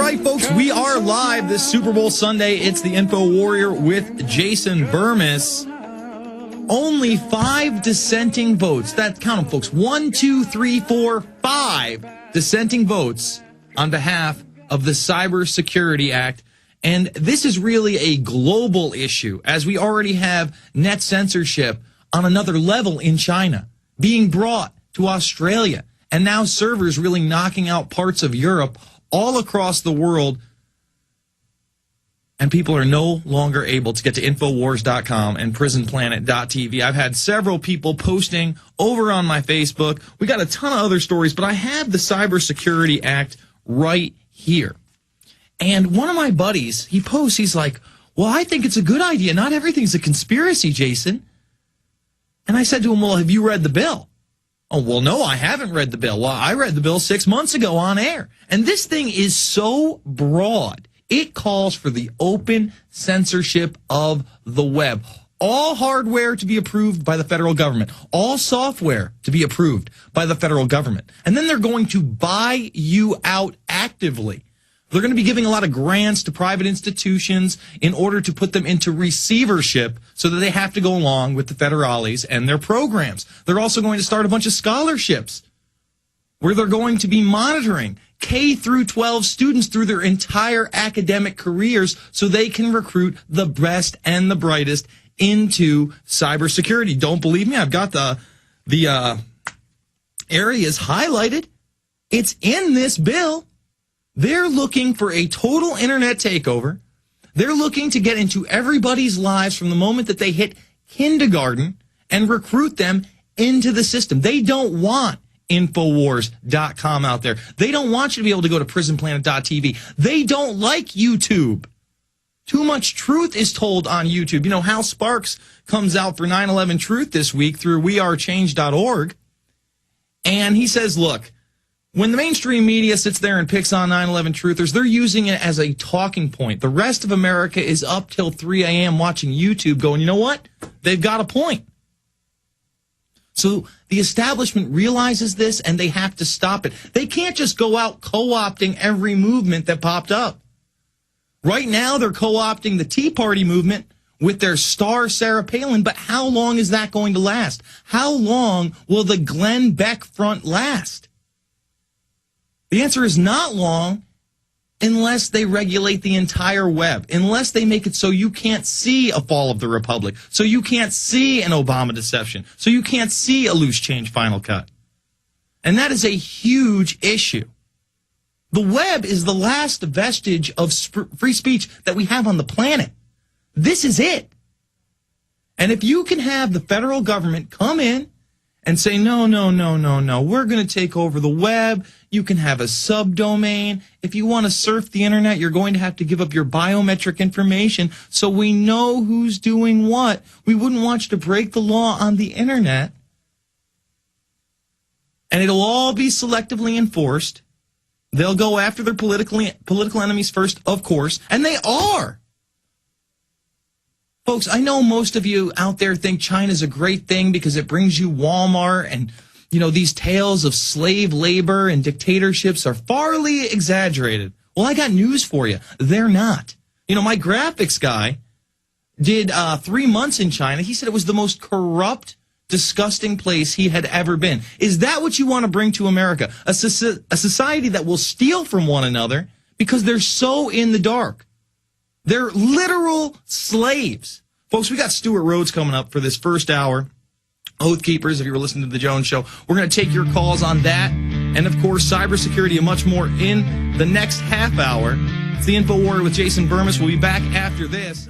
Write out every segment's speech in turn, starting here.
right, folks, we are live this Super Bowl Sunday. It's the Info Warrior with Jason Bermas. Only 5 dissenting votes. Count them, folks. 1, 2, 3, 4, 5 dissenting votes on behalf of the Cybersecurity Act. And this is really a global issue, as we already have net censorship on another level in China being brought to Australia, and now servers really knocking out parts of Europe all across the world, and people are no longer able to get to InfoWars.com and PrisonPlanet.tv. I've had several people posting over on my Facebook. We got a ton of other stories, but I have the Cybersecurity Act right here. And one of my buddies, he posts, he's like, well, I think it's a good idea. Not everything's a conspiracy, Jason. And I said to him, well, have you read the bill? Oh, well, no, I haven't read the bill. Well, I read the bill 6 months ago on air. And this thing is so broad. It calls for the open censorship of the web. All hardware to be approved by the federal government. All software to be approved by the federal government. And then they're going to buy you out actively. They're going to be giving a lot of grants to private institutions in order to put them into receivership so that they have to go along with the federales and their programs. They're also going to start a bunch of scholarships where they're going to be monitoring K through 12 students through their entire academic careers so they can recruit the best and the brightest into cybersecurity. Don't believe me? I've got the areas highlighted. It's in this bill. They're looking for a total internet takeover. They're looking to get into everybody's lives from the moment that they hit kindergarten and recruit them into the system. They don't want InfoWars.com out there. They don't want you to be able to go to PrisonPlanet.tv. They don't like YouTube. Too much truth is told on YouTube. You know, Hal Sparks comes out for 9/11 Truth this week through wearechange.org, and he says, look, when the mainstream media sits there and picks on 9/11 truthers, they're using it as a talking point. The rest of America is up till 3 a.m. watching YouTube going, you know what? They've got a point. So the establishment realizes this, and they have to stop it. They can't just go out co-opting every movement that popped up. Right now, they're co-opting the Tea Party movement with their star Sarah Palin, but how long is that going to last? How long will the Glenn Beck front last? The answer is not long unless they regulate the entire web, unless they make it so you can't see a fall of the republic, so you can't see an Obama deception, so you can't see a loose change final cut. And that is a huge issue. The web is the last vestige of free speech that we have on the planet. This is it. And if you can have the federal government come in and say, no, we're going to take over the web. You can have a subdomain. If you want to surf the internet, you're going to have to give up your biometric information so we know who's doing what. We wouldn't want you to break the law on the internet. And it'll all be selectively enforced. They'll go after their political enemies first, of course, and they are. Folks, I know most of you out there think China's a great thing because it brings you Walmart and, you know, these tales of slave labor and dictatorships are farly exaggerated. Well, I got news for you. They're not. You know, my graphics guy did 3 months in China. He said it was the most corrupt, disgusting place he had ever been. Is that what you want to bring to America? A society that will steal from one another because they're so in the dark. They're literal slaves. Folks, we got Stewart Rhodes coming up for this first hour. Oath Keepers, if you were listening to the Jones Show. We're going to take your calls on that. And, of course, cybersecurity and much more in the next half hour. It's the Info Warrior with Jason Bermas. We'll be back after this.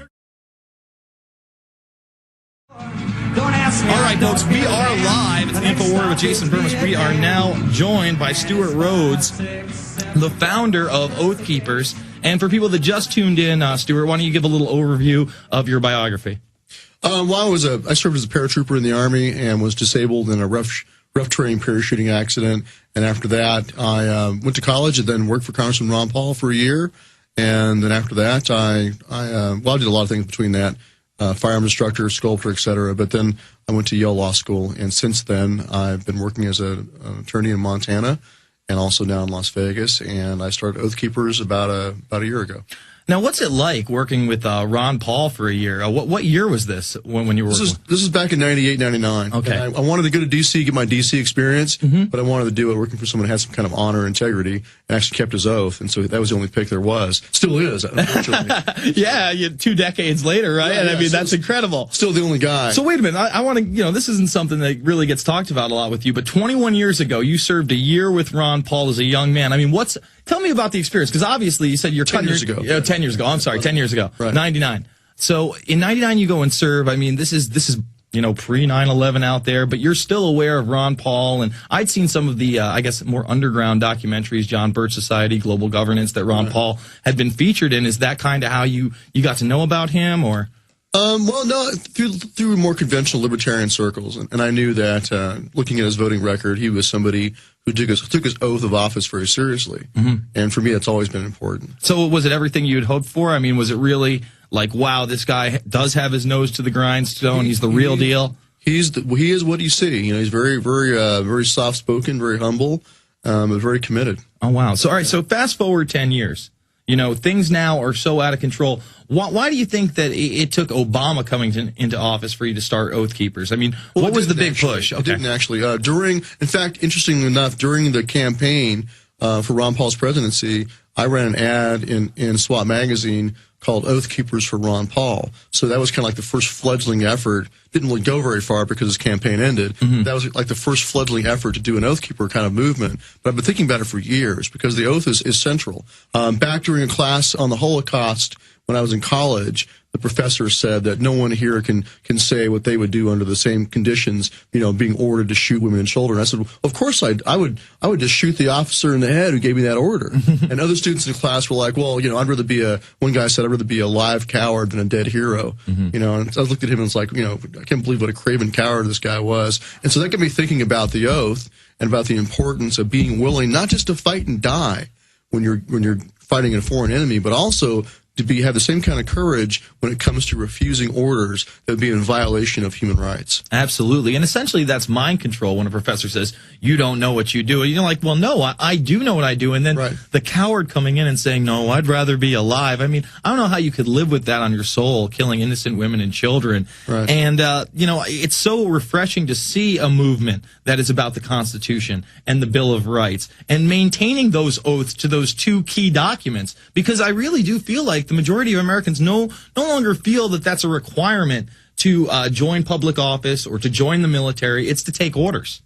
Don't ask me. All right, folks, we are live. It's the Info Warrior with Jason Bermas. We are now joined by Stewart Rhodes, the founder of Oath Keepers. And for people that just tuned in, Stewart, why don't you give a little overview of your biography? Well, I served as a paratrooper in the Army and was disabled in a rough terrain parachuting accident. And after that, I went to college and then worked for Congressman Ron Paul for a year. And then after that, I did a lot of things between that, firearm instructor, sculptor, et cetera. But then I went to Yale Law School. And since then, I've been working as an attorney in Montana. and also now in Las Vegas. And I started Oath Keepers about a year ago. Now, what's it like working with Ron Paul for a year? What year was this when you were working? This is back in 98, 99. Okay. And I wanted to go to D.C., get my D.C. experience, but I wanted to do it working for someone who had some kind of honor and integrity and actually kept his oath. And so that was the only pick there was. Still is, unfortunately. Yeah, 2 decades later, right? Yeah, and I mean, so that's incredible. Still the only guy. So wait a minute. I want to, this isn't something that really gets talked about a lot with you, but 21 years ago, you served a year with Ron Paul as a young man. I mean, tell me about the experience, because obviously you said you're 10 years ago. 10 years ago. I'm sorry, 10 years ago. Right. 99. So in 99 you go and serve. I mean, this is pre 9/11 out there, but you're still aware of Ron Paul, and I'd seen some of the I guess more underground documentaries, John Birch Society, Global Governance, that Ron Paul had been featured in. Is that kind of how you got to know about him, or? Well, no, through more conventional libertarian circles, and I knew that looking at his voting record, he was somebody who took his oath of office very seriously, and for me, that's always been important. So, was it everything you had hoped for? I mean, was it really like, wow, this guy does have his nose to the grindstone? He's the real deal. He is what you see. He's very, very, very soft spoken, very humble, but very committed. Oh wow! So, all right. So, fast forward 10 years. Things now are so out of control. Why do you think that it took Obama coming into office for you to start Oath Keepers? I mean, what was the big push? Okay. It didn't actually. In fact, interestingly enough, during the campaign for Ron Paul's presidency, I ran an ad in SWAT magazine called Oath Keepers for Ron Paul. So that was kind of like the first fledgling effort. Didn't really go very far because his campaign ended. That was like the first fledgling effort to do an Oath Keeper kind of movement. But I've been thinking about it for years because the oath is central. Back during a class on the Holocaust when I was in college, the professor said that no one here can say what they would do under the same conditions, being ordered to shoot women and children. I said, well, of course I would just shoot the officer in the head who gave me that order. And other students in class were like, well, one guy said, I'd rather be a live coward than a dead hero. And I looked at him and was like, I can't believe what a craven coward this guy was. And so that got me thinking about the oath and about the importance of being willing not just to fight and die when you're fighting a foreign enemy, but also to have the same kind of courage when it comes to refusing orders that would be in violation of human rights. Absolutely. And essentially that's mind control when a professor says, you don't know what you do. And you're like, well, no, I do know what I do. And then the coward coming in and saying, no, I'd rather be alive. I mean, I don't know how you could live with that on your soul, killing innocent women and children. Right. And, it's so refreshing to see a movement that is about the Constitution and the Bill of Rights and maintaining those oaths to those two key documents, because I really do feel like the majority of Americans no longer feel that that's a requirement to join public office or to join the military. It's to take orders.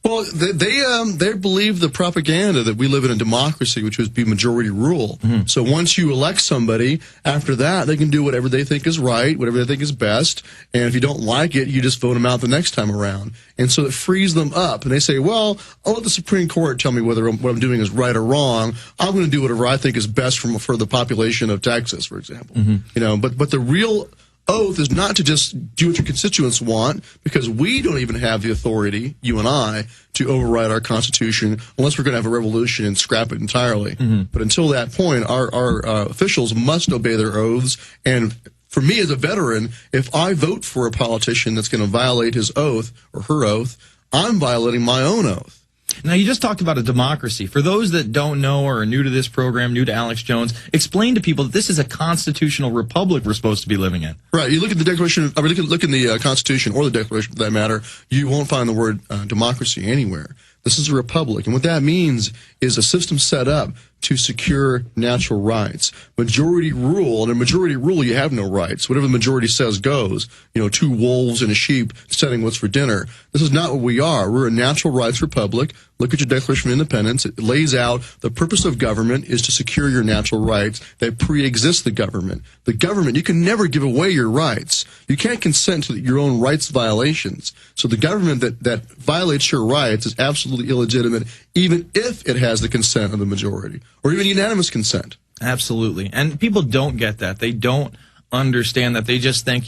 Well, they believe the propaganda that we live in a democracy, which would be majority rule. So once you elect somebody, after that, they can do whatever they think is right, whatever they think is best. And if you don't like it, you just vote them out the next time around. And so it frees them up. And they say, well, I'll let the Supreme Court tell me whether what I'm doing is right or wrong. I'm going to do whatever I think is best for the population of Texas, for example. But the real oath is not to just do what your constituents want, because we don't even have the authority, you and I, to override our Constitution unless we're going to have a revolution and scrap it entirely. But until that point, our officials must obey their oaths. And for me as a veteran, if I vote for a politician that's going to violate his oath or her oath, I'm violating my own oath. Now, you just talked about a democracy. For those that don't know or are new to this program, new to Alex Jones, explain to people that this is a constitutional republic we're supposed to be living in. Right. You look at the Declaration, look in the Constitution or the Declaration for that matter, you won't find the word democracy anywhere. This is a republic, and what that means is a system set up to secure natural rights. Majority rule, and in majority rule you have no rights. Whatever the majority says goes. 2 wolves and a sheep deciding what's for dinner. This is not what we are. We're a natural rights republic. Look at your Declaration of Independence. It lays out the purpose of government is to secure your natural rights that pre-exist the government. The government, you can never give away your rights. You can't consent to your own rights violations. So the government that violates your rights is absolutely illegitimate, even if it has the consent of the majority, or even unanimous consent. Absolutely. And people don't get that. They don't understand that. They just think,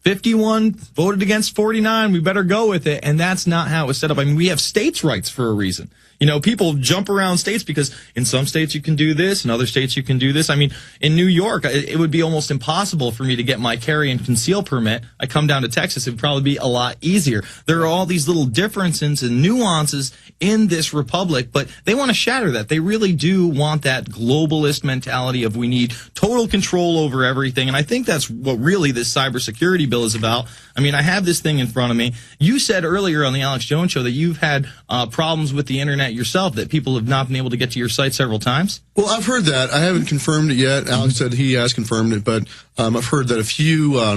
51 voted against 49, we better go with it. And that's not how it was set up. I mean, we have states' rights for a reason. You know, people jump around states because in some states you can do this, in other states you can do this. I mean, in New York, it would be almost impossible for me to get my carry and conceal permit. I come down to Texas, it would probably be a lot easier. There are all these little differences and nuances in this republic, but they want to shatter that. They really do want that globalist mentality of we need total control over everything, and I think that's what really this cybersecurity bill is about. I mean, I have this thing in front of me. You said earlier on the Alex Jones Show that you've had problems with the internet yourself, that people have not been able to get to your site several times. Well, I've heard that. I haven't confirmed it yet. Alex said he has confirmed it, but I've heard that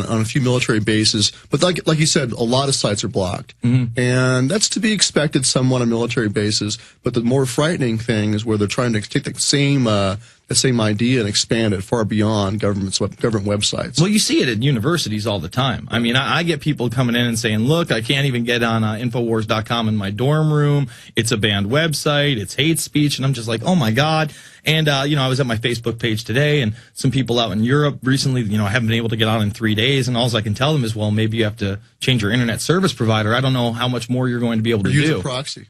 on a few military bases. But like you said, a lot of sites are blocked, and that's to be expected somewhat on military bases. But the more frightening thing is where they're trying to take the same idea and expand it far beyond government websites. Well, you see it at universities all the time. I mean, I get people coming in and saying, look, I can't even get on INFOWARRIOR.com in my dorm room. It's a banned website. It's hate speech. And I'm just like, oh, my God. And, I was at my Facebook page today, and some people out in Europe recently, haven't been able to get on in 3 days. And all I can tell them is, well, maybe you have to change your internet service provider. I don't know how much more you're going to be able to do. Use a proxy.